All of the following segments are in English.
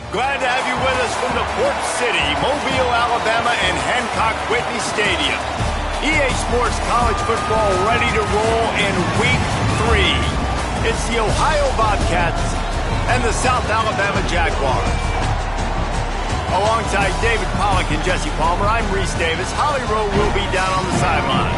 Glad to have you with us from the Port City, Mobile, Alabama, and Hancock Whitney Stadium. EA Sports College Football ready to roll in Week 3. It's the Ohio Bobcats and the South Alabama Jaguars. Alongside David Pollack and Jesse Palmer, I'm Reese Davis. Holly Rowe will be down on the sideline.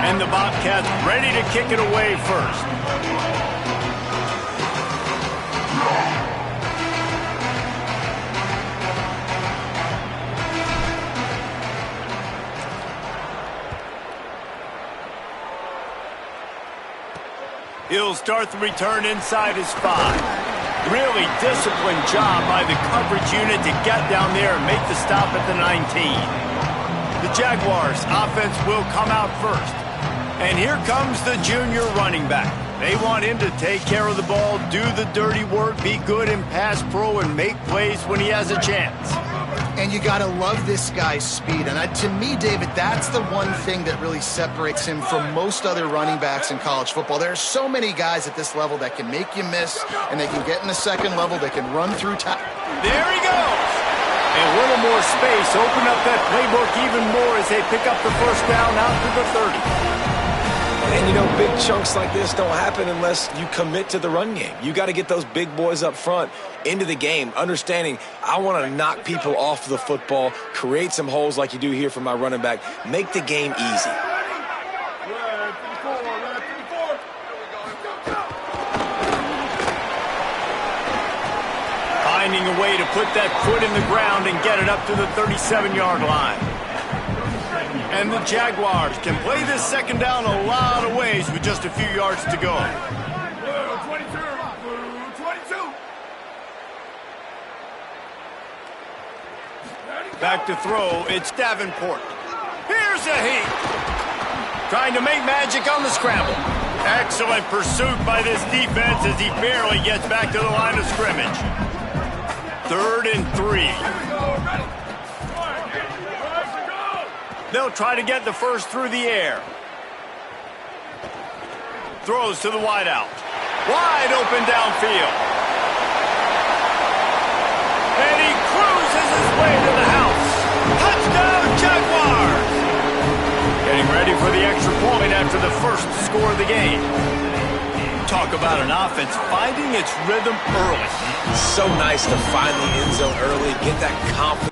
And the Bobcats ready to kick it away first. He'll start the return inside his 5. Really disciplined job by the coverage unit to get down there and make the stop at the 19. The Jaguars offense will come out first. And here comes the junior running back. They want him to take care of the ball, do the dirty work, be good in pass pro, and make plays when he has a chance. And you got to love this guy's speed. And to me, David, that's the one thing that really separates him from most other running backs in college football. There are so many guys at this level that can make you miss, and they can get in the second level, they can run through time. There he goes! And a little more space, open up that playbook even more as they pick up the first down out to the 30. And, you know, big chunks like this don't happen unless you commit to the run game. You got to get those big boys up front into the game, understanding I want to knock people off the football, create some holes like you do here for my running back, make the game easy. Finding a way to put that foot in the ground and get it up to the 37-yard line. And the Jaguars can play this second down a lot of ways with just a few yards to go. 22. Back to throw, it's Davenport. Here's a heat. Trying to make magic on the scramble. Excellent pursuit by this defense as he barely gets back to the line of scrimmage. 3rd and 3. They'll try to get the first through the air. Throws to the wideout. Wide open downfield. And he cruises his way to the house. Touchdown, Jaguars! Getting ready for the extra point after the first score of the game. Talk about an offense finding its rhythm early. So nice to find the end zone early, get that confidence.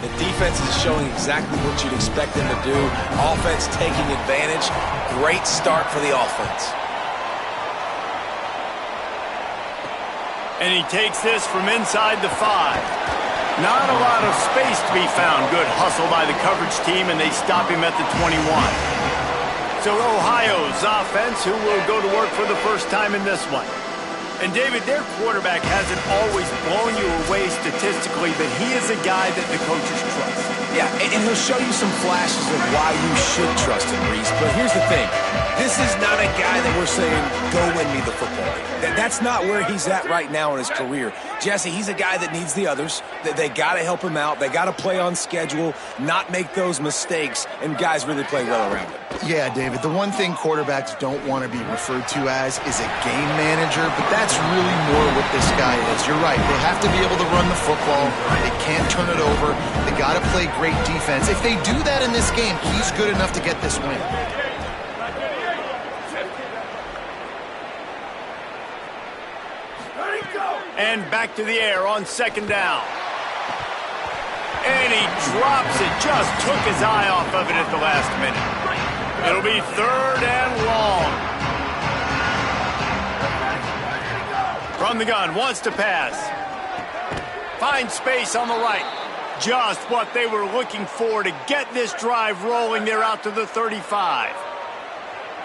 The defense is showing exactly what you'd expect them to do. Offense taking advantage. Great start for the offense. And he takes this from inside the 5. Not a lot of space to be found. Good hustle by the coverage team, and they stop him at the 21. So Ohio's offense, who will go to work for the first time in this one. And David, their quarterback hasn't always blown you away statistically, but he is a guy that the coaches trust. Yeah, and he'll show you some flashes of why you should trust him, Reese. But here's the thing. This is not a guy that we're saying, go win me the football game. That's not where he's at right now in his career. Jesse, he's a guy that needs the others. They got to help him out. They got to play on schedule, not make those mistakes, and guys really play well around him. Yeah, David, the one thing quarterbacks don't want to be referred to as is a game manager, but that's really more what this guy is. You're right. They have to be able to run the football. They can't turn it over. They got to play great defense. If they do that in this game, he's good enough to get this win. And back to the air on second down. And he drops it. Just took his eye off of it at the last minute. It'll be 3rd and long. From the gun, wants to pass. Finds space on the right. Just what they were looking for to get this drive rolling. They're out to the 35.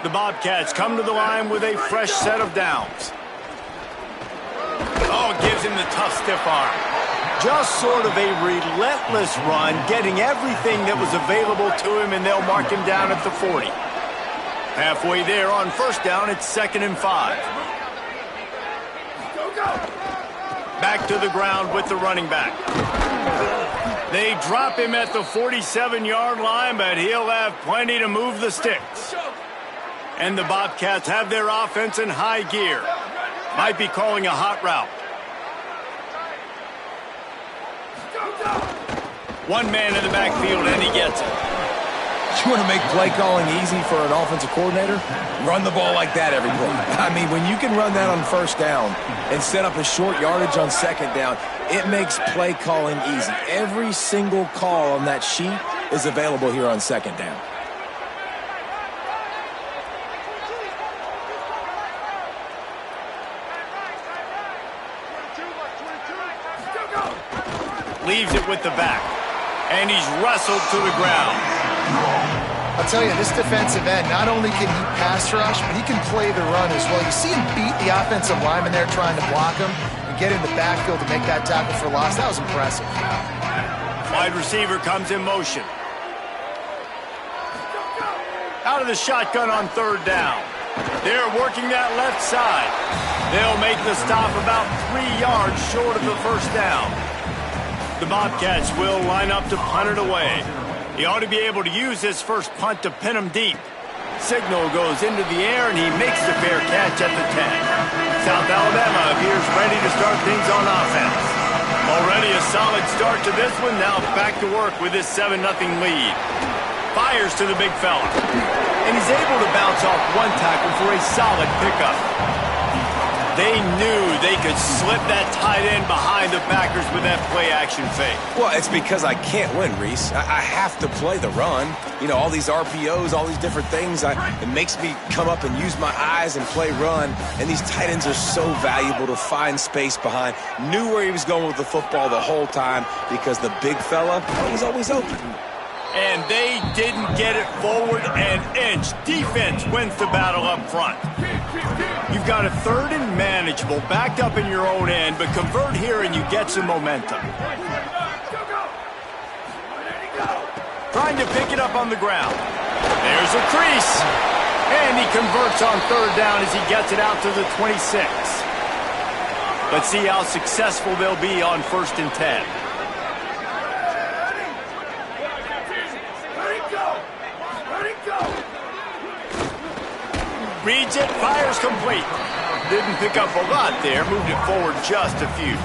The Bobcats come to the line with a fresh set of downs. Oh, gives him the tough stiff arm. Just sort of a relentless run, getting everything that was available to him, and they'll mark him down at the 40. Halfway there on first down, it's 2nd and 5. Back to the ground with the running back. They drop him at the 47-yard line, but he'll have plenty to move the sticks. And the Bobcats have their offense in high gear. Might be calling a hot route. One man in the backfield, and he gets it. You want to make play calling easy for an offensive coordinator? Run the ball like that every play. I mean, when you can run that on first down and set up a short yardage on second down, it makes play calling easy. Every single call on that sheet is available here on second down. Leaves it with the back. And he's wrestled to the ground. I'll tell you, this defensive end, not only can he pass rush, but he can play the run as well. You see him beat the offensive lineman there trying to block him and get in the backfield to make that tackle for loss. That was impressive. Wide receiver comes in motion. Out of the shotgun on 3rd down. They're working that left side. They'll make the stop about 3 yards short of the first down. The Bobcats will line up to punt it away. He ought to be able to use his first punt to pin him deep. Signal goes into the air, and he makes the fair catch at the 10. South Alabama appears ready to start things on offense. Already a solid start to this one. Now back to work with this 7-0 lead. Fires to the big fella. And he's able to bounce off one tackle for a solid pickup. They knew they could slip that tight end behind the backers with that play-action fake. Well, it's because I can't win, Reese. I have to play the run. You know, all these RPOs, all these different things. It makes me come up and use my eyes and play run. And these tight ends are so valuable to find space behind. Knew where he was going with the football the whole time because the big fella was always open. And they didn't get it forward an inch. Defense wins the battle up front. You've got a 3rd and manageable, backed up in your own end, but convert here and you get some momentum. Trying to pick it up on the ground. There's a crease. And he converts on 3rd down as he gets it out to the 26. Let's see how successful they'll be on 1st and 10. Reads it, fires complete. Didn't pick up a lot there, moved it forward just a few.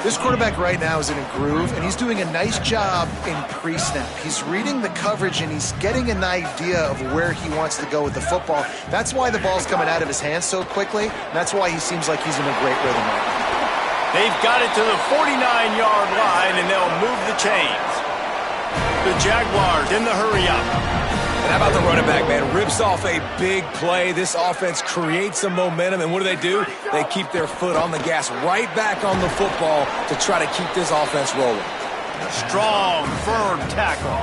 This quarterback right now is in a groove, and he's doing a nice job in pre-snap. He's reading the coverage, and he's getting an idea of where he wants to go with the football. That's why the ball's coming out of his hands so quickly, and that's why he seems like he's in a great rhythm right now. They've got it to the 49-yard line, and they'll move the chains. The Jaguars in the hurry-up. And how about the running back, man? Rips off a big play. This offense creates some momentum, and what do? They keep their foot on the gas right back on the football to try to keep this offense rolling. Strong, firm tackle.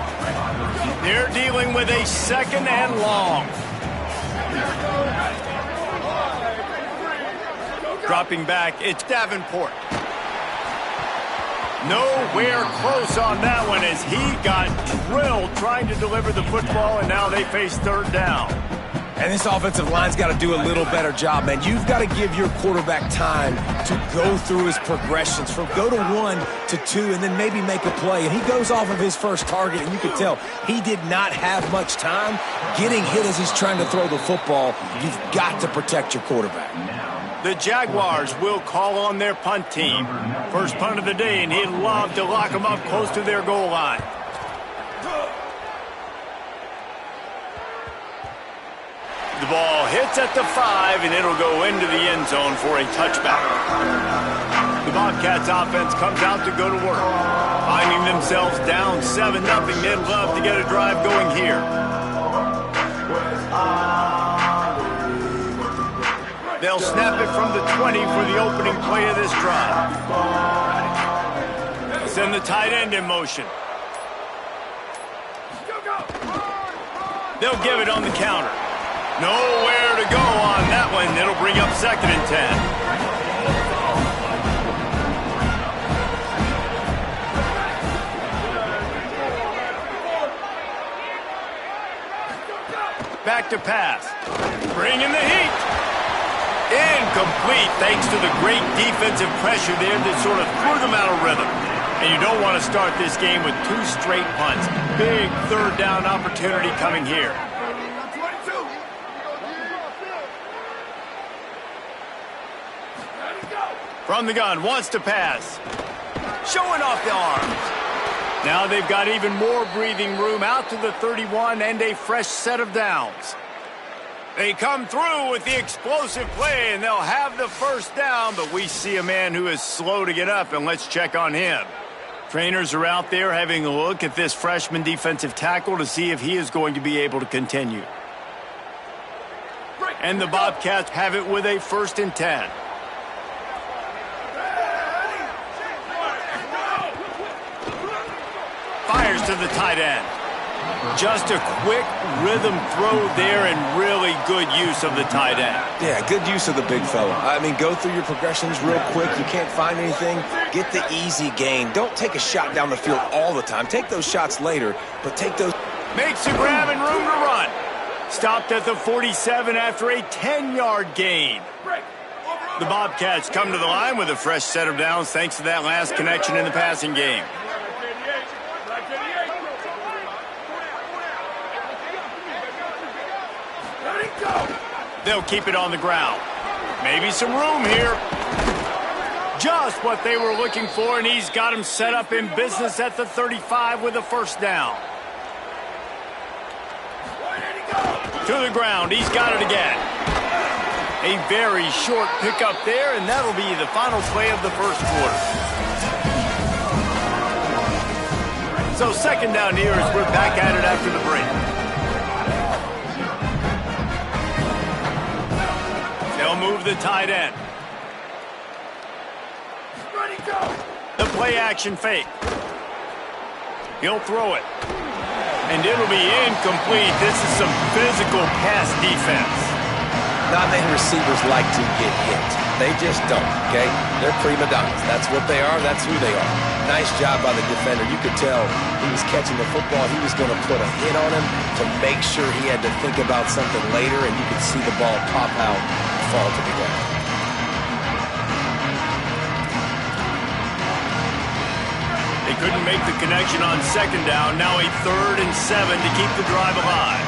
They're dealing with a second and long. Dropping back, it's Davenport. Nowhere close on that one as he got drilled trying to deliver the football, and now they face third down. And this offensive line's got to do a little better job, man. You've got to give your quarterback time to go through his progressions from go to 1 to 2 and then maybe make a play. And he goes off of his first target, and you can tell he did not have much time getting hit as he's trying to throw the football. You've got to protect your quarterback. The Jaguars will call on their punt team. First punt of the day, and he'd love to lock them up close to their goal line. The ball hits at the 5, and it'll go into the end zone for a touchback. The Bobcats offense comes out to go to work. Finding themselves down 7-0, they'd love to get a drive going here. They'll snap it from the 20 for the opening play of this drive. Send the tight end in motion. They'll give it on the counter. Nowhere to go on that one. It'll bring up 2nd and 10. Back to pass. Bringing the heat. Incomplete thanks to the great defensive pressure there that sort of threw them out of rhythm. And you don't want to start this game with 2 straight punts. Big third down opportunity coming here. From the gun, wants to pass. Showing off the arms. Now they've got even more breathing room out to the 31 and a fresh set of downs. They come through with the explosive play, and they'll have the first down, but we see a man who is slow to get up, and let's check on him. Trainers are out there having a look at this freshman defensive tackle to see if he is going to be able to continue. And the Bobcats have it with a 1st and 10. Fires to the tight end. Just a quick rhythm throw there and really good use of the tight end. Yeah, good use of the big fella. I mean, go through your progressions real quick. You can't find anything. Get the easy gain. Don't take a shot down the field all the time. Take those shots later, but take those. Makes a grab and room to run. Stopped at the 47 after a 10-yard gain. The Bobcats come to the line with a fresh set of downs thanks to that last connection in the passing game. They'll keep it on the ground. Maybe some room here. Just what they were looking for, and he's got him set up in business at the 35 with a 1st down. To the ground. He's got it again. A very short pickup there, and that'll be the final play of the first quarter. So 2nd down here as we're back at it after the break. They'll move the tight end. The play action fake. He'll throw it. And it'll be incomplete. This is some physical pass defense. Not many receivers like to get hit. They just don't, okay? They're prima donnas. That's what they are. That's who they are. Nice job by the defender. You could tell he was catching the football. He was going to put a hit on him to make sure he had to think about something later, and you could see the ball pop out and fall to the ground. They couldn't make the connection on 2nd down. Now a 3rd and 7 to keep the drive alive.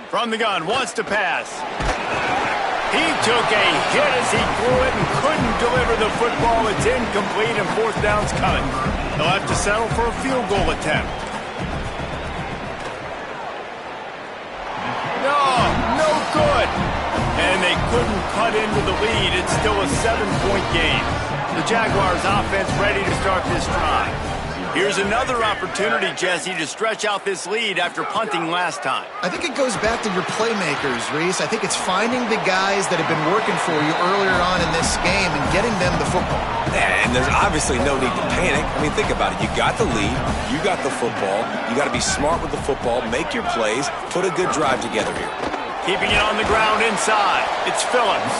From the gun, wants to pass. He took a hit as he threw it and couldn't deliver the football. It's incomplete and 4th down's coming. They'll have to settle for a field goal attempt. No good. And they couldn't cut into the lead. It's still a 7-point game. The Jaguars offense ready to start this drive. Here's another opportunity, Jesse, to stretch out this lead after punting last time. I think it goes back to your playmakers, Reese. I think it's finding the guys that have been working for you earlier on in this game and getting them the football. And there's obviously no need to panic. I mean, think about it. You got the lead. You got the football. You got to be smart with the football. Make your plays. Put a good drive together here. Keeping it on the ground inside. It's Phillips.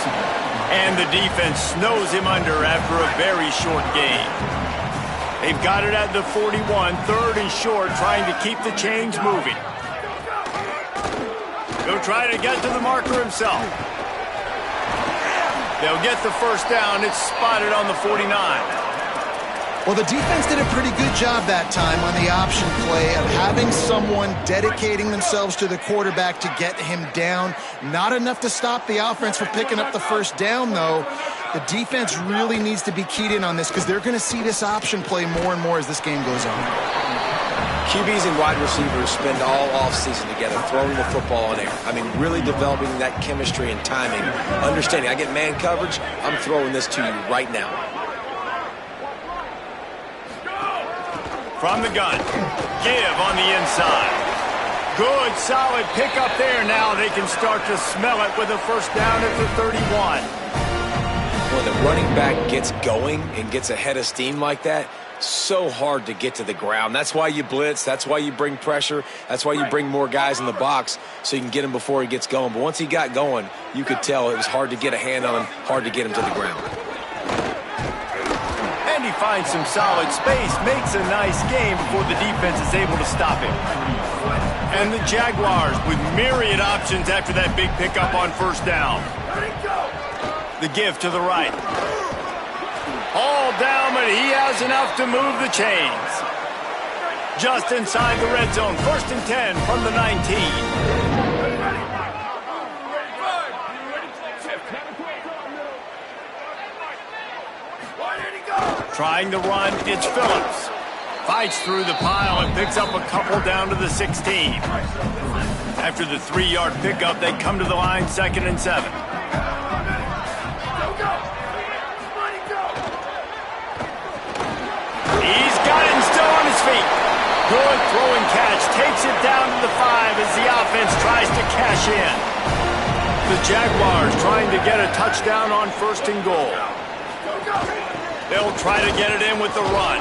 And the defense snows him under after a very short game. They've got it at the 41, 3rd and short, trying to keep the chains moving. He'll try to get to the marker himself. They'll get the first down. It's spotted on the 49. Well, the defense did a pretty good job that time on the option play of having someone dedicating themselves to the quarterback to get him down. Not enough to stop the offense from picking up the first down, though. The defense really needs to be keyed in on this because they're going to see this option play more and more as this game goes on. QBs and wide receivers spend all offseason together throwing the football in air. I mean, really developing that chemistry and timing. Understanding, I get man coverage, I'm throwing this to you right now. From the gun, give on the inside. Good, solid pickup there. Now they can start to smell it with a first down at the 31. When the running back gets going and gets ahead of steam like that, so hard to get to the ground. That's why you blitz. That's why you bring pressure. That's why you bring more guys in the box so you can get him before he gets going. But once he got going, you could tell it was hard to get a hand on him, hard to get him to the ground. And he finds some solid space, makes a nice game before the defense is able to stop him. And the Jaguars with myriad options after that big pickup on first down. The give to the right. All down, but he has enough to move the chains. Just inside the red zone. 1st and 10 from the 19. Trying to run, it's Phillips. Fights through the pile and picks up a couple down to the 16. After the 3-yard pickup, they come to the line 2nd and 7. He's got it and still on his feet. Good throw and catch. Takes it down to the 5 as the offense tries to cash in. The Jaguars trying to get a touchdown on 1st and goal. They'll try to get it in with the run.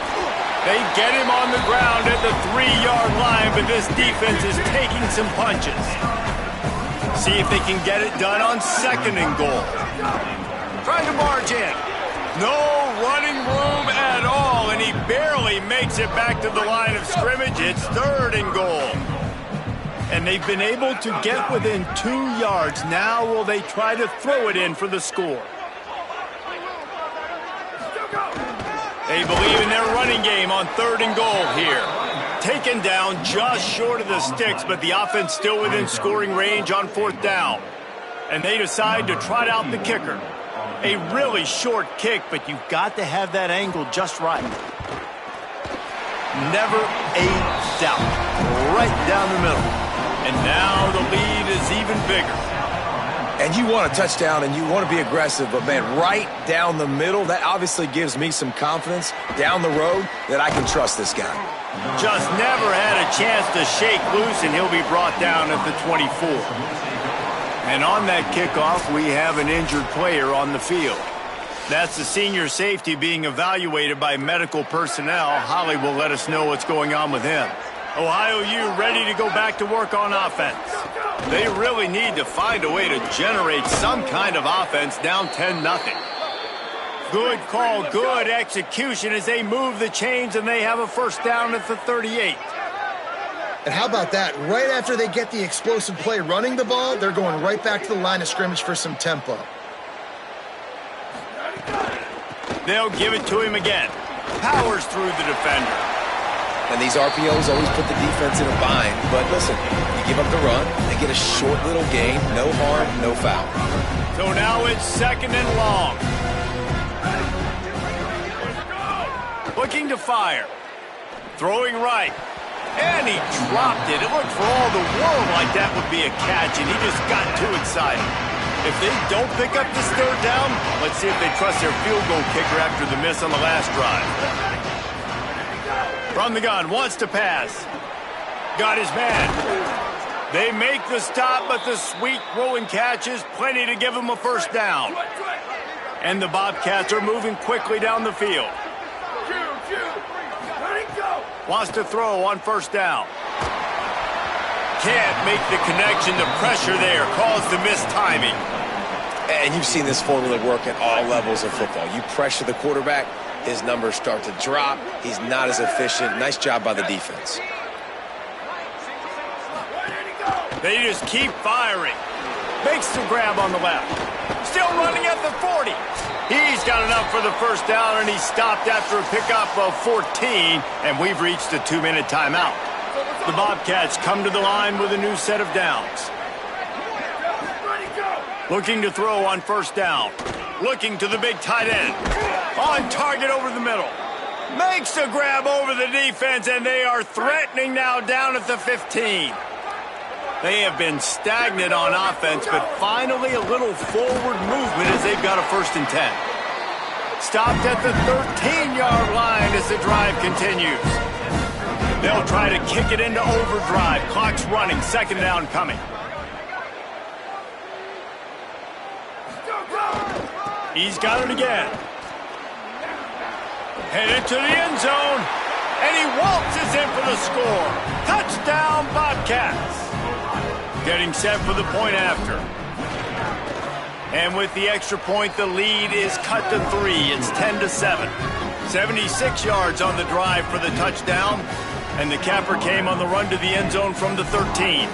They get him on the ground at the 3-yard line, but this defense is taking some punches. See if they can get it done on 2nd and goal. Trying to barge in. No running room at all, and he barely makes it back to the line of scrimmage. It's 3rd and goal. And they've been able to get within 2 yards. Now will they try to throw it in for the score? They believe in their running game on 3rd and goal here. Taken down just short of the sticks, but the offense still within scoring range on 4th down. And they decide to trot out the kicker. A really short kick, but you've got to have that angle just right. Never a doubt. Right down the middle. And now the lead is even bigger. And you want a touchdown and you want to be aggressive, but, man, right down the middle, that obviously gives me some confidence down the road that I can trust this guy. Just never had a chance to shake loose, and he'll be brought down at the 24. And on that kickoff, we have an injured player on the field. That's the senior safety being evaluated by medical personnel. Holly will let us know what's going on with him. Ohio U ready to go back to work on offense. They really need to find a way to generate some kind of offense down 10-0. Good call, good execution as they move the chains, and they have a first down at the 38. And how about that? Right after they get the explosive play running the ball, they're going right back to the line of scrimmage for some tempo. They'll give it to him again. Powers through the defender. And these RPOs always put the defense in a bind. But listen, you give up the run, they get a short little gain, no harm, no foul. So now it's 2nd and long. Looking to fire. Throwing right. And he dropped it. It looked for all the world like that would be a catch, and he just got too excited. If they don't pick up this third down, let's see if they trust their field goal kicker after the miss on the last drive. From the gun, wants to pass. Got his man. They make the stop, but the sweet rolling catch is plenty to give them a first down. And the Bobcats are moving quickly down the field. Wants to throw on first down. Can't make the connection. The pressure there caused the mistiming. And you've seen this formula work at all levels of football. You pressure the quarterback, his numbers start to drop. He's not as efficient. Nice job by the defense. They just keep firing. Makes the grab on the left. Still running at the 40. He's got enough for the first down, and he's stopped after a pickup of 14, and we've reached a 2-minute timeout. The Bobcats come to the line with a new set of downs. Looking to throw on first down. Looking to the big tight end. On target over the middle. Makes a grab over the defense, and they are threatening now down at the 15. They have been stagnant on offense, but finally a little forward movement as they've got a 1st and 10. Stopped at the 13-yard line as the drive continues. They'll try to kick it into overdrive. Clock's running. 2nd down coming. He's got it again. Headed to the end zone. And he waltzes in for the score. Touchdown, Bobcats. Getting set for the point after. And with the extra point, the lead is cut to 3. It's 10-7. 76 yards on the drive for the touchdown. And the capper came on the run to the end zone from the 13.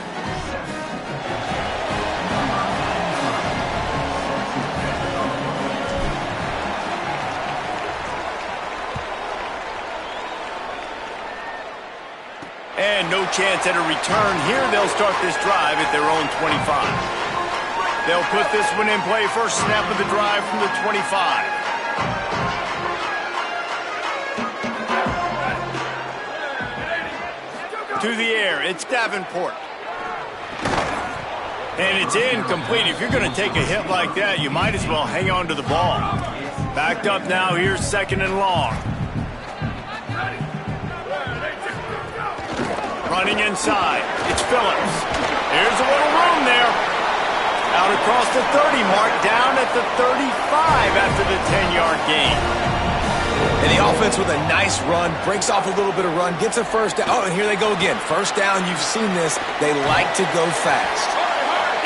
And no chance at a return here. They'll start this drive at their own 25. They'll put this one in play. First snap of the drive from the 25. To the air, it's Davenport. And it's incomplete. If you're going to take a hit like that, you might as well hang on to the ball. Backed up now, here's 2nd and long. Running inside, it's Phillips. There's a little room there. Out across the 30 mark, down at the 35 after the 10-yard gain. And the offense with a nice run, breaks off a little bit of run, gets a first down. Oh, and here they go again. First down, you've seen this. They like to go fast.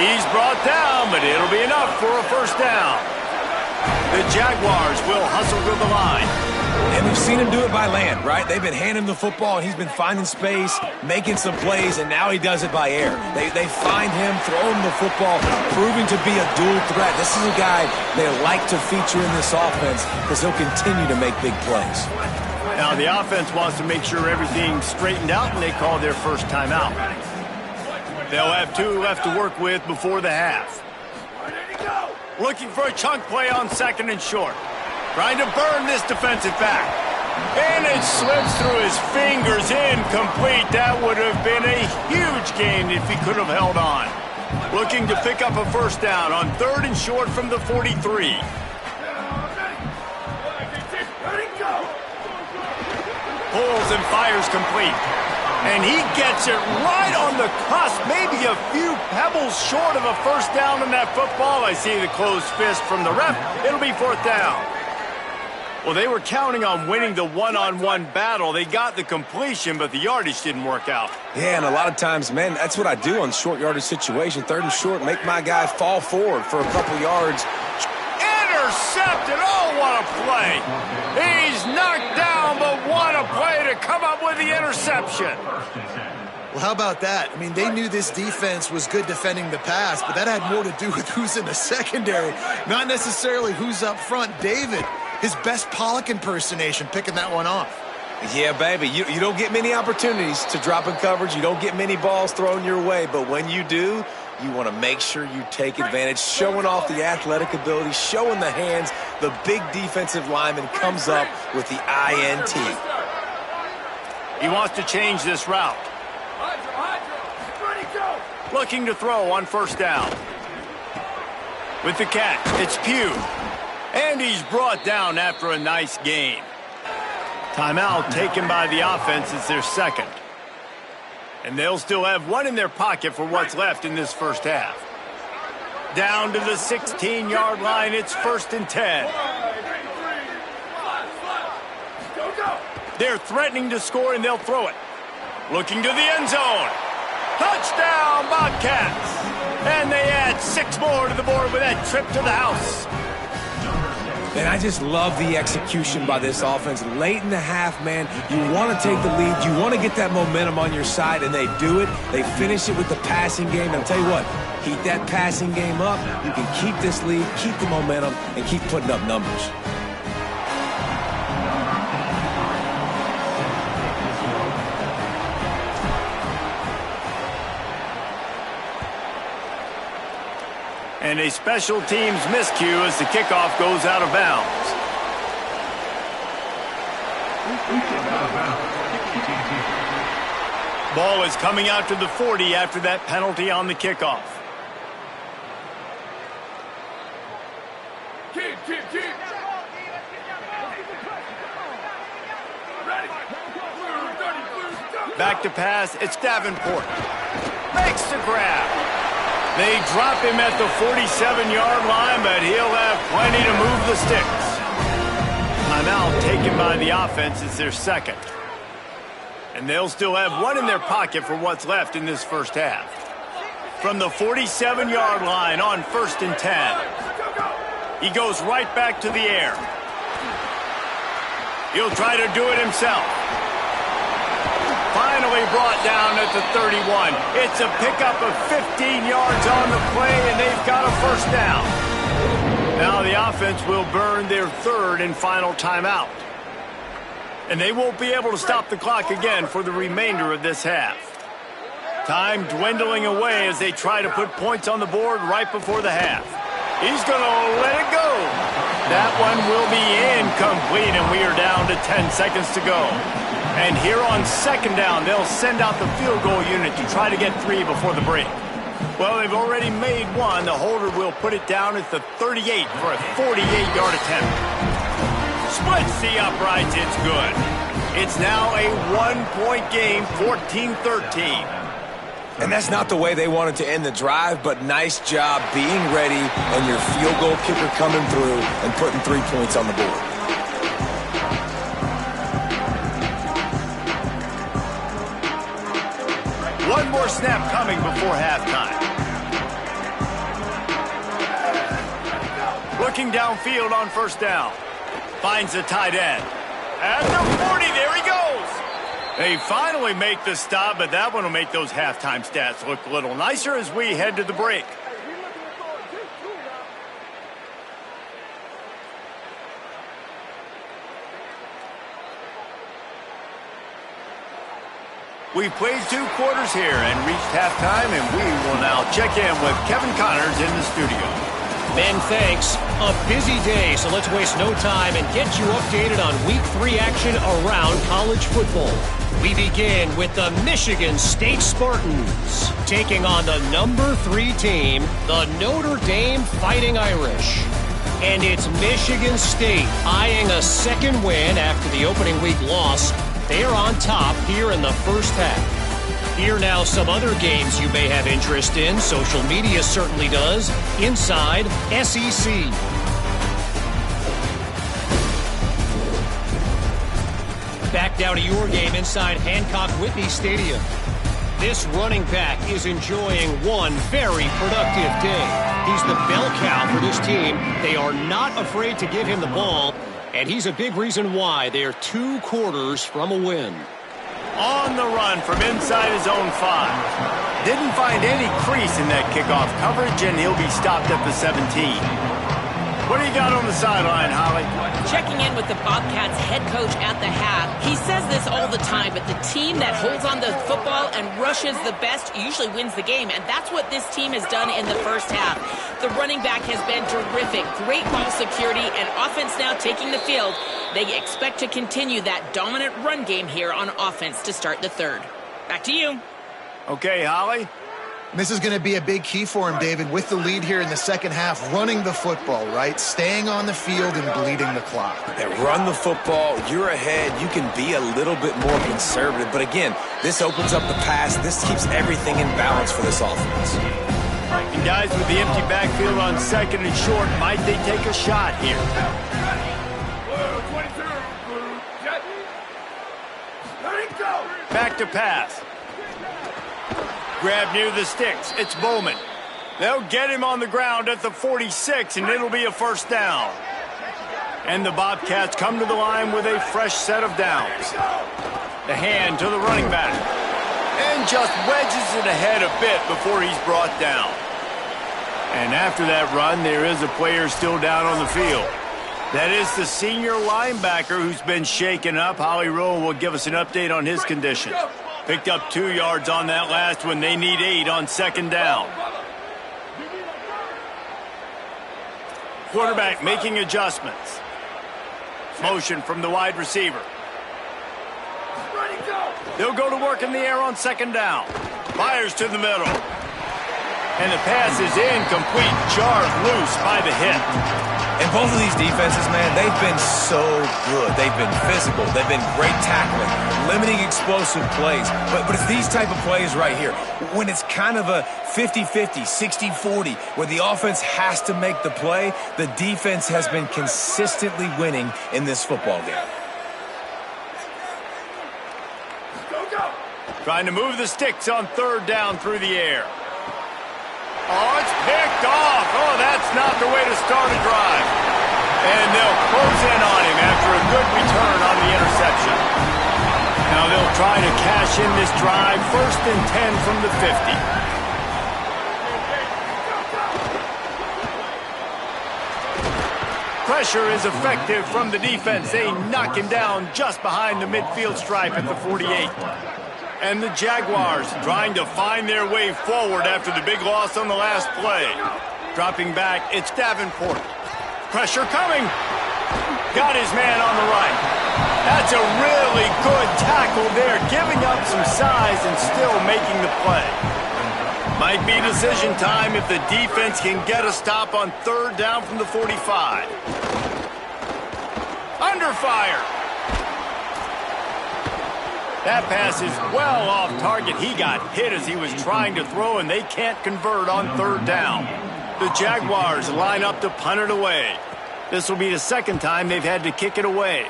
He's brought down, but it'll be enough for a first down. The Jaguars will hustle to the line. And we've seen him do it by land, right? They've been handing him the football, and he's been finding space, making some plays, and now he does it by air. They find him, throw him the football, proving to be a dual threat. This is a guy they like to feature in this offense because he'll continue to make big plays. Now the offense wants to make sure everything's straightened out, and they call their first timeout. They'll have 2 left to work with before the half. Looking for a chunk play on 2nd and short. Trying to burn this defensive back. And it slips through his fingers. Incomplete. That would have been a huge gain if he could have held on. Looking to pick up a first down on 3rd and short from the 43. Pulls and fires complete. And he gets it right on the cusp. Maybe a few pebbles short of a first down in that football. I see the closed fist from the ref. It'll be 4th down. Well, they were counting on winning the one-on-one battle. They got the completion, but the yardage didn't work out. Yeah, and a lot of times, man, that's what I do on short yardage situation. 3rd and short, make my guy fall forward for a couple yards. Intercepted. Oh, what a play. He's knocked down, but what a play to come up with the interception. Well, how about that? I mean, they knew this defense was good defending the pass, but that had more to do with who's in the secondary, not necessarily who's up front. David, his best Pollock impersonation, picking that one off. Yeah, baby, you don't get many opportunities to drop in coverage. You don't get many balls thrown your way, but when you do, you want to make sure you take advantage, showing off the athletic ability, showing the hands. The big defensive lineman comes up with the INT. He wants to change this route. Looking to throw on first down. With the catch, it's Pugh. And he's brought down after a nice gain. Timeout taken by the offense. It's their second. And they'll still have one in their pocket for what's left in this first half. Down to the 16-yard line, it's 1st and 10. They're threatening to score, and they'll throw it. Looking to the end zone. Touchdown, Bobcats! And they add 6 more to the board with that trip to the house. And I just love the execution by this offense. Late in the half, man, you want to take the lead. You want to get that momentum on your side, and they do it. They finish it with the passing game. And I'll tell you what, keep that passing game up. You can keep this lead, keep the momentum, and keep putting up numbers. And a special teams miscue as the kickoff goes out of bounds. Ball is coming out to the 40 after that penalty on the kickoff. Back to pass, it's Davenport. Makes the grab. They drop him at the 47-yard line, but he'll have plenty to move the sticks. Timeout taken by the offense. It's their second. And they'll still have one in their pocket for what's left in this first half. From the 47-yard line on 1st and 10. He goes right back to the air. He'll try to do it himself. Finally brought down at the 31. It's a pickup of 15 yards on the play, and they've got a first down. Now the offense will burn their 3rd and final timeout. And they won't be able to stop the clock again for the remainder of this half. Time dwindling away as they try to put points on the board right before the half. He's going to let it go. That one will be incomplete, and we are down to 10 seconds to go. And here on 2nd down, they'll send out the field goal unit to try to get 3 before the break. Well, they've already made 1. The holder will put it down at the 38 for a 48-yard attempt. Splits the uprights. It's good. It's now a 1-point game, 14-13. And that's not the way they wanted to end the drive, but nice job being ready and your field goal kicker coming through and putting 3 points on the board. One more snap coming before halftime. Looking downfield on 1st down. Finds the tight end. At the 40, there he goes. They finally make the stop, but that one will make those halftime stats look a little nicer as we head to the break. We've played 2 quarters here and reached halftime, and we will now check in with Kevin Connors in the studio. Ben, thanks. A busy day, so let's waste no time and get you updated on Week 3 action around college football. We begin with the Michigan State Spartans taking on the number 3 team, the Notre Dame Fighting Irish. And it's Michigan State eyeing a 2nd win after the opening week loss. They are on top here in the first half. Here now some other games you may have interest in. Social media certainly does. Inside SEC. Back down to your game inside Hancock-Whitney Stadium. This running back is enjoying one very productive day. He's the bell cow for this team. They are not afraid to give him the ball. And he's a big reason why they're 2 quarters from a win. On the run from inside his own 5. Didn't find any crease in that kickoff coverage, and he'll be stopped at the 17. What do you got on the sideline, Holly? Checking in with the Bobcats head coach at the half. He says this all the time, but the team that holds on to football and rushes the best usually wins the game, and that's what this team has done in the first half. The running back has been terrific. Great ball security and offense now taking the field. They expect to continue that dominant run game here on offense to start the 3rd. Back to you. Okay, Holly. This is going to be a big key for him, David, with the lead here in the second half, running the football, right? Staying on the field and bleeding the clock. Yeah, run the football. You're ahead. You can be a little bit more conservative. But again, this opens up the pass. This keeps everything in balance for this offense. And guys, with the empty backfield on second and short, might they take a shot here? Back to pass. Grab near the sticks. It's Bowman. They'll get him on the ground at the 46, and it'll be a first down. And the Bobcats come to the line with a fresh set of downs. The hand to the running back. And just wedges it ahead a bit before he's brought down. And after that run, there is a player still down on the field. That is the senior linebacker who's been shaken up. Holly Rowe will give us an update on his condition. Picked up 2 yards on that last one. They need 8 on second down. Quarterback making adjustments. Motion from the wide receiver. They'll go to work in the air on second down. Fires to the middle. And the pass is incomplete. Jarred loose by the hit. And both of these defenses, man, they've been so good. They've been physical. They've been great tackling, limiting explosive plays. But it's these type of plays right here. When it's kind of a 50-50, 60-40, where the offense has to make the play, the defense has been consistently winning in this football game. Trying to move the sticks on third down through the air. Oh, it's picked off. Oh, that's not the way to start a drive. And they'll close in on him after a good return on the interception. Now they'll try to cash in this drive. 1st and 10 from the 50. Pressure is effective from the defense. They knock him down just behind the midfield stripe at the 48. And the Jaguars trying to find their way forward after the big loss on the last play. Dropping back, it's Davenport. Pressure coming. Got his man on the right. That's a really good tackle there, giving up some size and still making the play. Might be decision time if the defense can get a stop on third down from the 45. Under fire. That pass is well off target. He got hit as he was trying to throw, and they can't convert on third down. The Jaguars line up to punt it away. This will be the second time they've had to kick it away.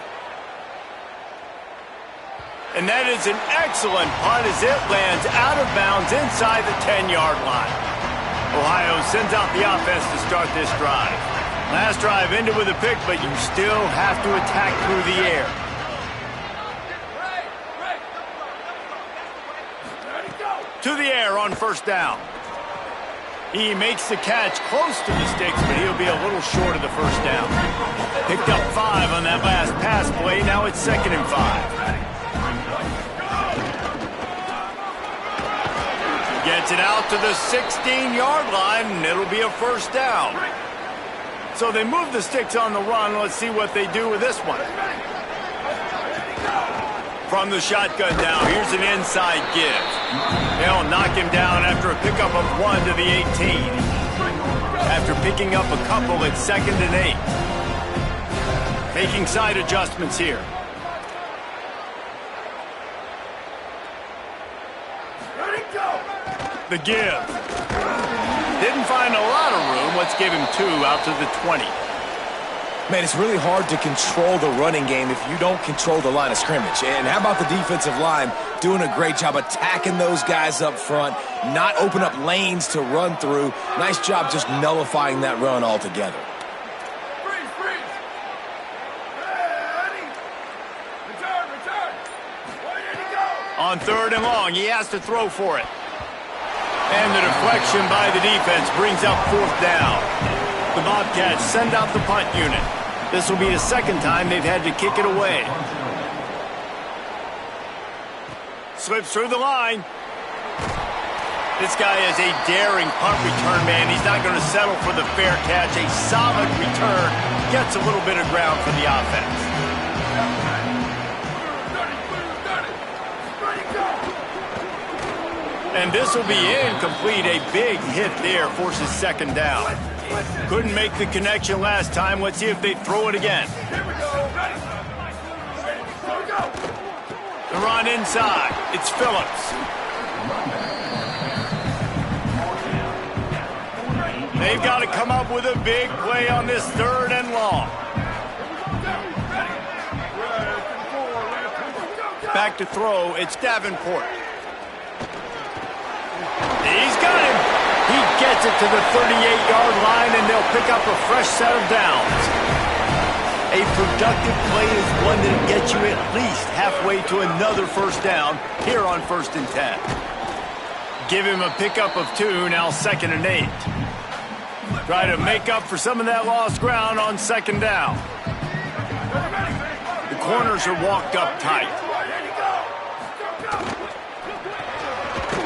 And that is an excellent punt as it lands out of bounds inside the 10-yard line. Ohio sends out the offense to start this drive. Last drive ended with a pick, but you still have to attack through the air. To the air on first down. He makes the catch close to the sticks, but he'll be a little short of the first down. Picked up 5 on that last pass play. Now it's 2nd and 5. Gets it out to the 16-yard line, and it'll be a first down. So they move the sticks on the run. Let's see what they do with this one. From the shotgun now, here's an inside give. They'll knock him down after a pickup of 1 to the 18. After picking up a couple at 2nd and 8. Making side adjustments here. The give. Didn't find a lot of room. Let's give him 2 out to the 20. Man, it's really hard to control the running game if you don't control the line of scrimmage. And how about the defensive line doing a great job attacking those guys up front, not open up lanes to run through. Nice job just nullifying that run altogether. On third and long, he has to throw for it. And the deflection by the defense brings up 4th down. The Bobcats send out the punt unit. This will be the second time they've had to kick it away. Slips through the line. This guy is a daring punt return man. He's not going to settle for the fair catch. A solid return. Gets a little bit of ground for the offense. And this will be incomplete. A big hit there forces second down. Couldn't make the connection last time. Let's see if they throw it again. The run inside. It's Phillips. They've got to come up with a big play on this 3rd and long. Back to throw. It's Davenport. He's got him. He gets it to the 38-yard line, and they'll pick up a fresh set of downs. A productive play is one that gets you at least halfway to another first down here on 1st and 10. Give him a pickup of 2, now 2nd and 8. Try to make up for some of that lost ground on 2nd down. The corners are walked up tight.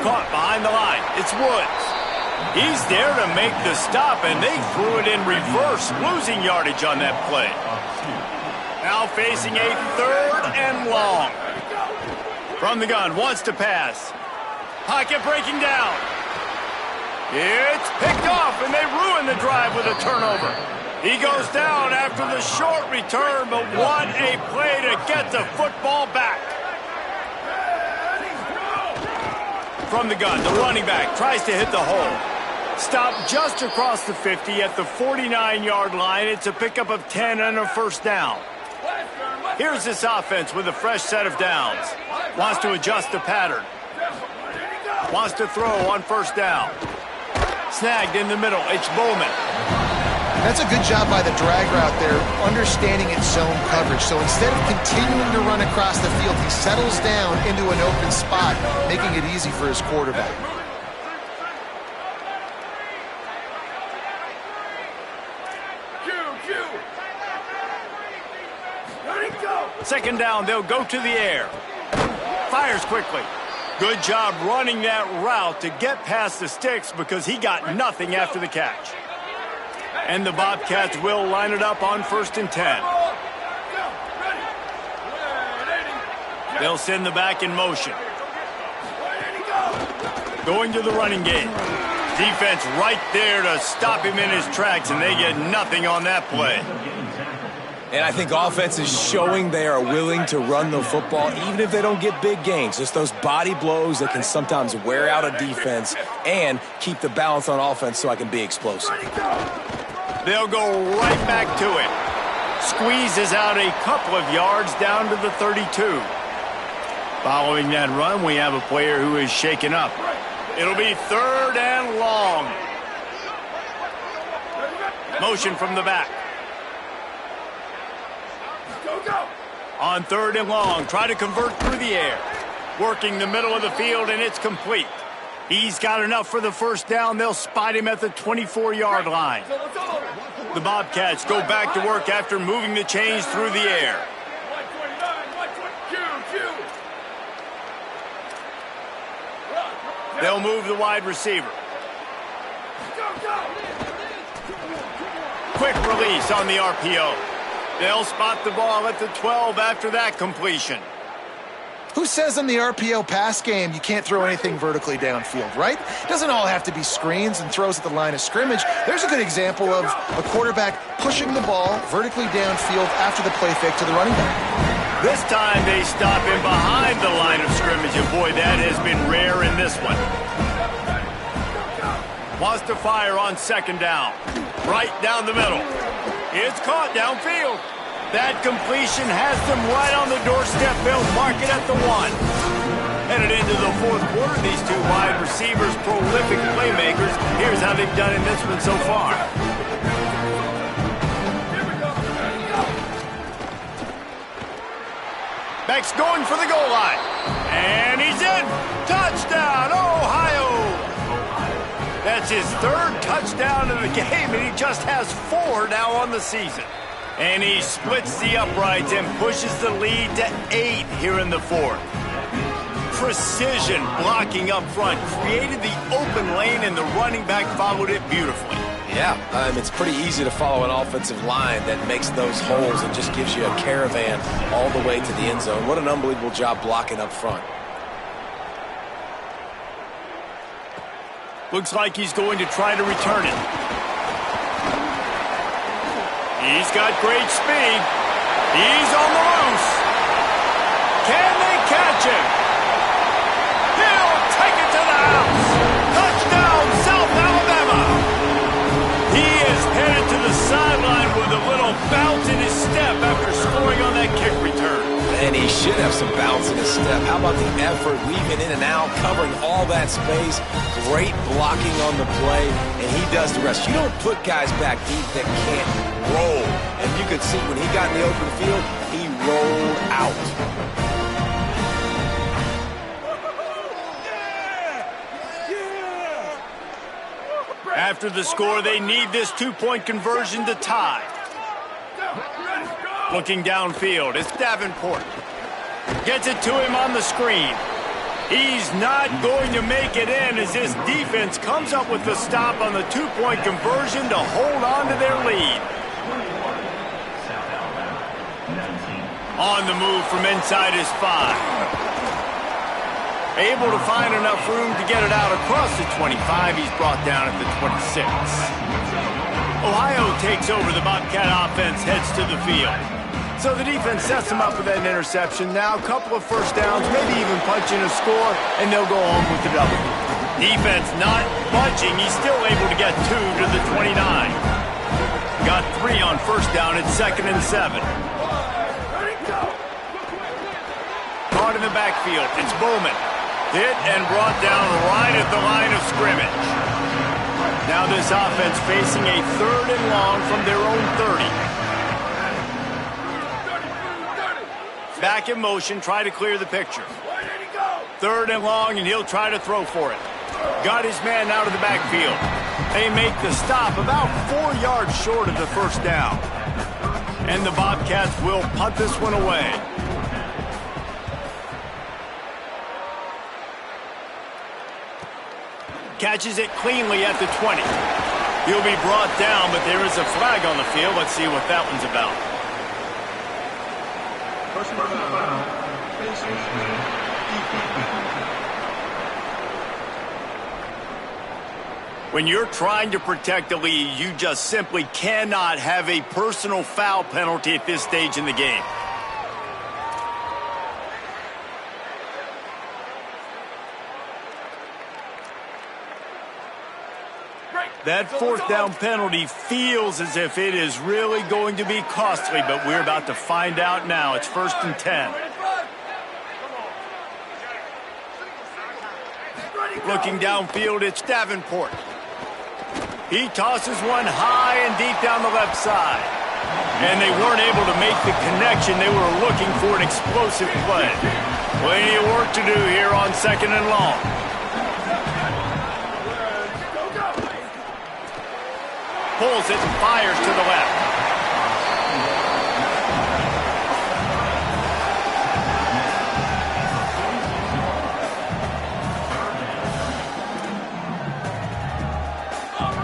Caught behind the line. It's Woods. He's there to make the stop, and they threw it in reverse, losing yardage on that play. Now facing a 3rd and long. From the gun, wants to pass. Pocket breaking down. It's picked off, and they ruin the drive with a turnover. He goes down after the short return, but what a play to get the football back. From the gun, the running back tries to hit the hole. Stopped just across the 50 at the 49-yard line. It's a pickup of 10 and a first down. Here's this offense with a fresh set of downs. Wants to adjust the pattern. Wants to throw on 1st down. Snagged in the middle. It's Bowman. That's a good job by the drag route there, understanding its zone coverage. So instead of continuing to run across the field, he settles down into an open spot, making it easy for his quarterback. Second down, they'll go to the air. Fires quickly. Good job running that route to get past the sticks because he got nothing after the catch. And the Bobcats will line it up on 1st and 10. They'll send the back in motion. Going to the running game. Defense right there to stop him in his tracks, and they get nothing on that play. And I think offense is showing they are willing to run the football, even if they don't get big gains. Just those body blows that can sometimes wear out a defense and keep the balance on offense so I can be explosive. They'll go right back to it. Squeezes out a couple of yards down to the 32. Following that run, we have a player who is shaken up. It'll be 3rd and long. Motion from the back. On 3rd and long, try to convert through the air. Working the middle of the field, and it's complete. He's got enough for the first down. They'll spot him at the 24-yard line. The Bobcats go back to work after moving the chains through the air. They'll move the wide receiver. Quick release on the RPO. They'll spot the ball at the 12 after that completion. Who says in the RPO pass game you can't throw anything vertically downfield, right? It doesn't all have to be screens and throws at the line of scrimmage. There's a good example of a quarterback pushing the ball vertically downfield after the play fake to the running back. This time they stop him behind the line of scrimmage, and boy, that has been rare in this one. Wants to fire on 2nd down. Right down the middle. It's caught downfield. That completion has them right on the doorstep. They'll mark it at the 1. Headed into the 4th quarter, these two wide receivers, prolific playmakers. Here's how they've done in this one so far. Beck's going for the goal line. And he's in. Touchdown, Ohio! That's his 3rd touchdown of the game, and he just has 4 now on the season. And he splits the uprights and pushes the lead to 8 here in the 4th. Precision blocking up front, created the open lane, and the running back followed it beautifully. Yeah, it's pretty easy to follow an offensive line that makes those holes and just gives you a caravan all the way to the end zone. What an unbelievable job blocking up front. Looks like he's going to try to return it. He's got great speed. He's on the loose. Can they catch him? He'll take it to the house. Touchdown, South Alabama. He is headed to the sideline with a little bounce in his step after scoring on that kick return. And he should have some bounce in his step. How about the effort, weaving in and out, covering all that space. Great blocking on the play, and he does the rest. You don't put guys back deep that can't roll. And you could see when he got in the open field, he rolled out. After the score, they need this two-point conversion to tie. Looking downfield, it's Davenport. Gets it to him on the screen. He's not going to make it in as this defense comes up with the stop on the two-point conversion to hold on to their lead. On the move from inside his 5. Able to find enough room to get it out across the 25. He's brought down at the 26. Ohio takes over. The Bobcat offense heads to the field. So the defense sets them up with that interception. Now a couple of first downs, maybe even punching a score, and they'll go home with the W. Defense not budging. He's still able to get 2 to the 29. Got 3 on first down at 2nd and 7. Caught in the backfield. It's Bowman. Hit and brought down right at the line of scrimmage. Now this offense facing a 3rd and long from their own 30. Back in motion, try to clear the picture. 3rd and long, and he'll try to throw for it. Got his man out of the backfield. They make the stop about 4 yards short of the first down. And the Bobcats will punt this one away. Catches it cleanly at the 20. He'll be brought down, but there is a flag on the field. Let's see what that one's about. When you're trying to protect the lead, you just simply cannot have a personal foul penalty at this stage in the game. That 4th down penalty feels as if it is really going to be costly, but we're about to find out now. It's 1st and 10. Looking downfield, it's Davenport. He tosses one high and deep down the left side. And they weren't able to make the connection. They were looking for an explosive play. Plenty of work to do here on 2nd and long. Pulls it and fires to the left.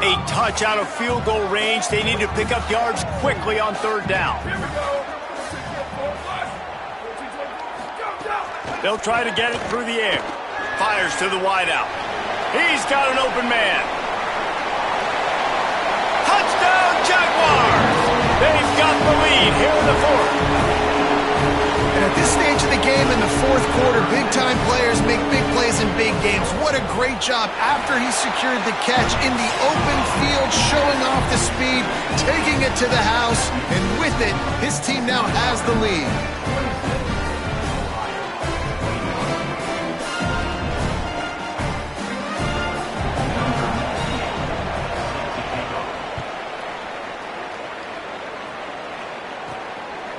A touch out of field goal range. They need to pick up yards quickly on 3rd down. They'll try to get it through the air. Fires to the wideout. He's got an open man. Touchdown, Jaguars! They've got the lead here in the 4th. And at this stage of the game in the 4th quarter, big-time players make big plays in big games. What a great job after he secured the catch in the open field, showing off the speed, taking it to the house, and with it, his team now has the lead.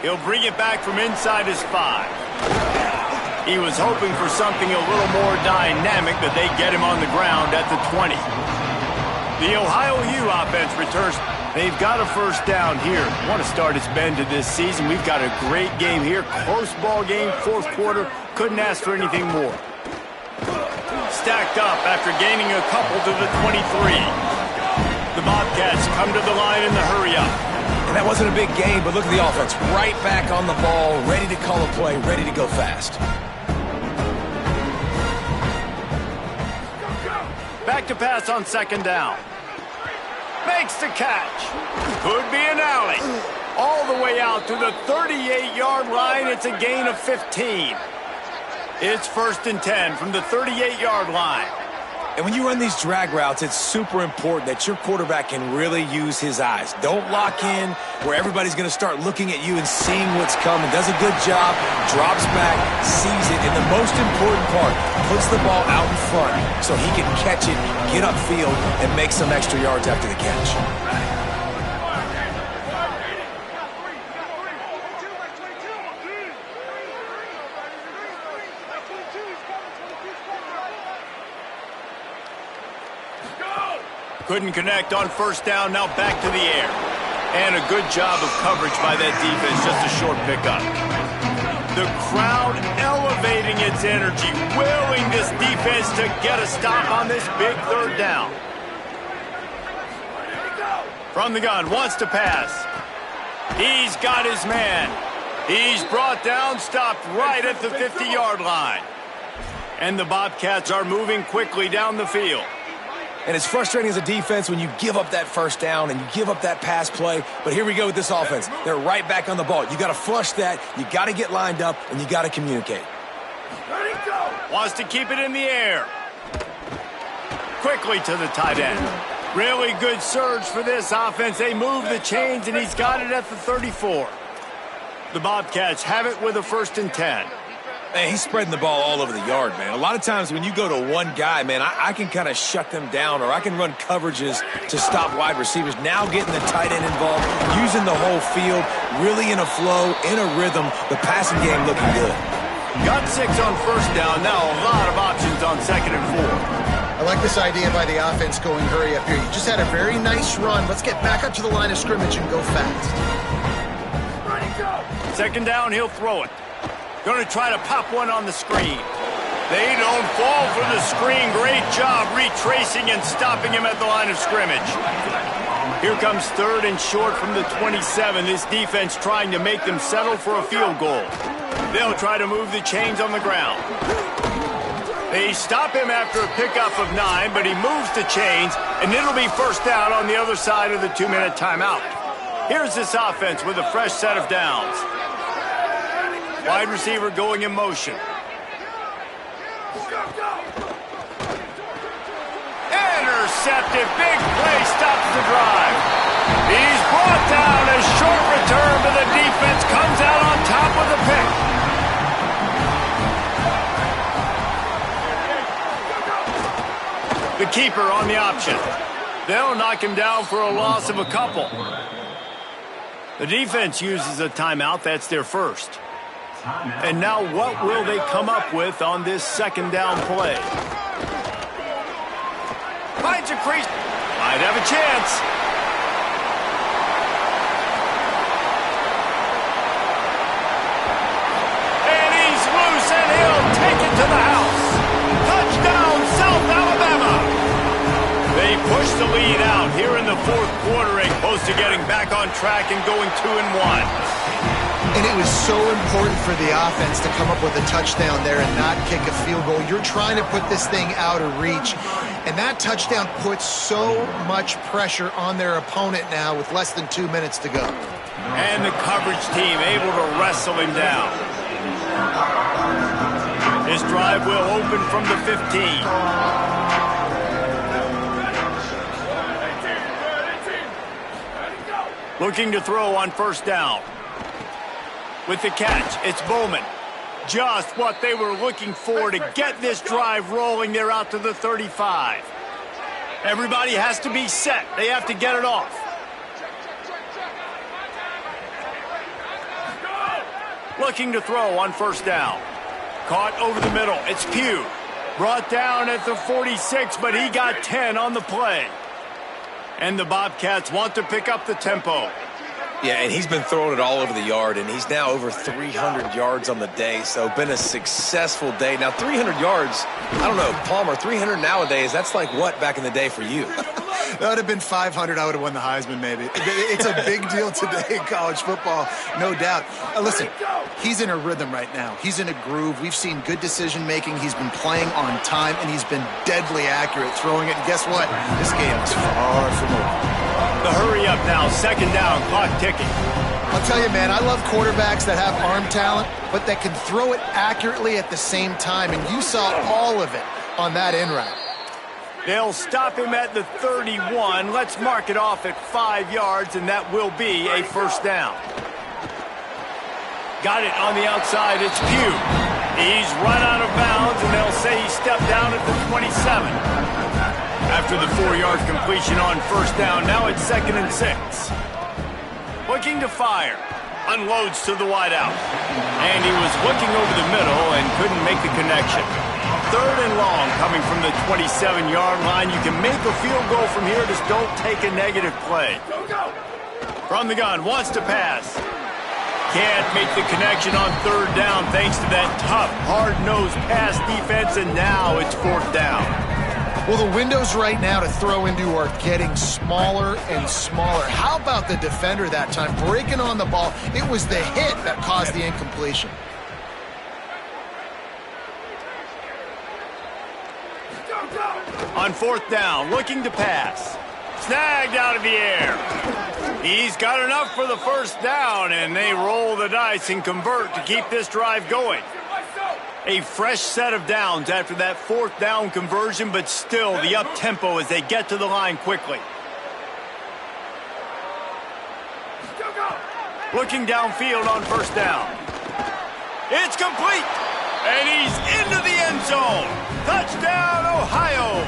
He'll bring it back from inside his 5. He was hoping for something a little more dynamic, but they get him on the ground at the 20. The Ohio U offense returns. They've got a first down here. Want to start its bend to this season. We've got a great game here. Close ball game, 4th quarter. Couldn't ask for anything more. Stacked up after gaining a couple to the 23. The Bobcats come to the line in the hurry up. And that wasn't a big game, but look at the offense. Right back on the ball, ready to call a play, ready to go fast. Back to pass on second down. Makes the catch. Could be an alley. All the way out to the 38-yard line. It's a gain of 15. It's 1st and 10 from the 38-yard line. And when you run these drag routes, it's super important that your quarterback can really use his eyes. Don't lock in where everybody's going to start looking at you and seeing what's coming. Does a good job, drops back, sees it, and the most important part, puts the ball out in front so he can catch it, get upfield, and make some extra yards after the catch. Couldn't connect on first down, now back to the air. And a good job of coverage by that defense, just a short pickup. The crowd elevating its energy, willing this defense to get a stop on this big third down. From the gun, wants to pass. He's got his man. He's brought down, stopped right at the 50-yard line. And the Bobcats are moving quickly down the field. And it's frustrating as a defense when you give up that first down and you give up that pass play. But here we go with this offense. They're right back on the ball. You got to flush that. You got to get lined up, and you got to communicate. Ready, go. Wants to keep it in the air. Quickly to the tight end. Really good surge for this offense. They move the chains, and he's got it at the 34. The Bobcats have it with a 1st and 10. Man, he's spreading the ball all over the yard, man. A lot of times when you go to one guy, man, I can kind of shut them down, or I can run coverages to stop wide receivers. Now getting the tight end involved, using the whole field, really in a flow, in a rhythm, the passing game looking good. Got 6 on first down. Now a lot of options on 2nd and 4. I like this idea by the offense going hurry up here. You just had a very nice run. Let's get back up to the line of scrimmage and go fast. Ready, go. 2nd down, he'll throw it. Going to try to pop one on the screen. They don't fall for the screen. Great job retracing and stopping him at the line of scrimmage. Here comes 3rd and short from the 27. This defense trying to make them settle for a field goal. They'll try to move the chains on the ground. They stop him after a pickup of 9, but he moves the chains, and it'll be 1st down on the other side of the 2-minute timeout. Here's this offense with a fresh set of downs. Wide receiver going in motion. Intercepted. Big play stops the drive. He's brought down. A short return, but the defense comes out on top with a pick. The keeper on the option. They'll knock him down for a loss of a couple. The defense uses a timeout. That's their first. And now what will they come up with on this 2nd down play? Finds a crease. Might have a chance. And he's loose, and he'll take it to the house. Touchdown, South Alabama. They push the lead out here in the 4th quarter and close to getting back on track and going 2-1. And it was so important for the offense to come up with a touchdown there and not kick a field goal. You're trying to put this thing out of reach. And that touchdown puts so much pressure on their opponent now with less than 2 minutes to go. And the coverage team able to wrestle him down. His drive will open from the 15. Looking to throw on 1st down. With the catch, it's Bowman. Just what they were looking for to get this drive rolling. They're out to the 35. Everybody has to be set. They have to get it off. Looking to throw on 1st down. Caught over the middle. It's Pugh. Brought down at the 46, but he got 10 on the play. And the Bobcats want to pick up the tempo. Yeah, and he's been throwing it all over the yard, and he's now over 300 yards on the day, so been a successful day. Now, 300 yards, I don't know, Palmer, 300 nowadays, that's like what back in the day for you? That would have been 500. I would have won the Heisman, maybe. It's a big deal today in college football, no doubt. Listen, he's in a rhythm right now. He's in a groove. We've seen good decision-making. He's been playing on time, and he's been deadly accurate throwing it. And guess what? This game is far from over. The hurry up now, second down, clock ticking. I'll tell you, man, I love quarterbacks that have arm talent, but that can throw it accurately at the same time, and you saw all of it on that in route. They'll stop him at the 31. Let's mark it off at 5 yards, and that will be a first down. Got it on the outside. It's Pugh. He's run out of bounds, and they'll say he stepped down at the 27. After the 4-yard completion on first down, now it's 2nd and 6. Looking to fire. Unloads to the wideout. And he was looking over the middle and couldn't make the connection. 3rd and long coming from the 27-yard line. You can make a field goal from here, just don't take a negative play. From the gun, wants to pass. Can't make the connection on 3rd down thanks to that tough, hard-nosed pass defense, and now it's 4th down. Well, the windows right now to throw into are getting smaller and smaller. How about the defender that time breaking on the ball? It was the hit that caused the incompletion. On 4th down, looking to pass. Snagged out of the air. He's got enough for the first down, and they roll the dice and convert to keep this drive going. A fresh set of downs after that 4th down conversion, but still the up-tempo as they get to the line quickly. Looking downfield on first down. It's complete, and he's into the end zone. Touchdown, Ohio.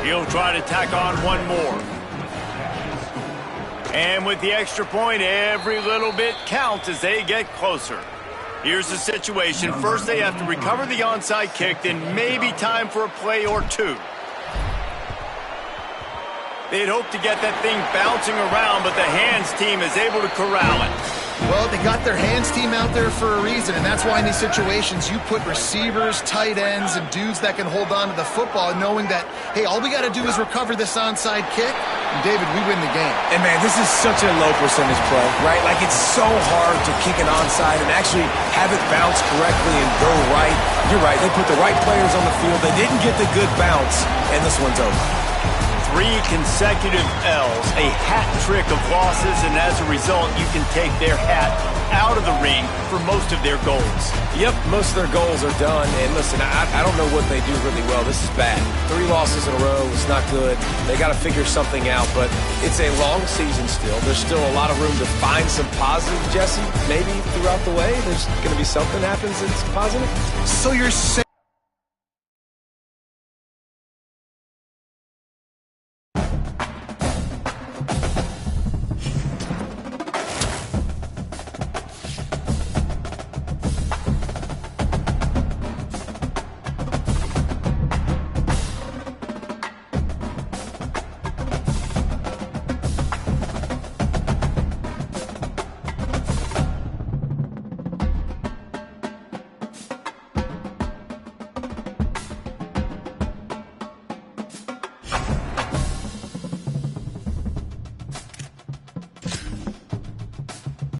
He'll try to tack on one more. And with the extra point, every little bit counts as they get closer. Here's the situation. First, they have to recover the onside kick, then maybe time for a play or two. They'd hope to get that thing bouncing around, but the hands team is able to corral it. Well, they got their hands team out there for a reason, and that's why in these situations you put receivers, tight ends, and dudes that can hold on to the football, knowing that, hey, all we got to do is recover this onside kick, and David, we win the game. And man, this is such a low percentage play, right? Like, it's so hard to kick an onside and actually have it bounce correctly and go right. You're right, they put the right players on the field. They didn't get the good bounce, and this one's over. 3 consecutive L's, a hat trick of losses, and as a result, you can take their hat out of the ring for most of their goals. Yep, most of their goals are done, and listen, I don't know what they do really well. This is bad. 3 losses in a row is not good. They got to figure something out, but it's a long season still. There's still a lot of room to find some positive, Jesse. Maybe throughout the way, there's going to be something happens that's positive. So you're saying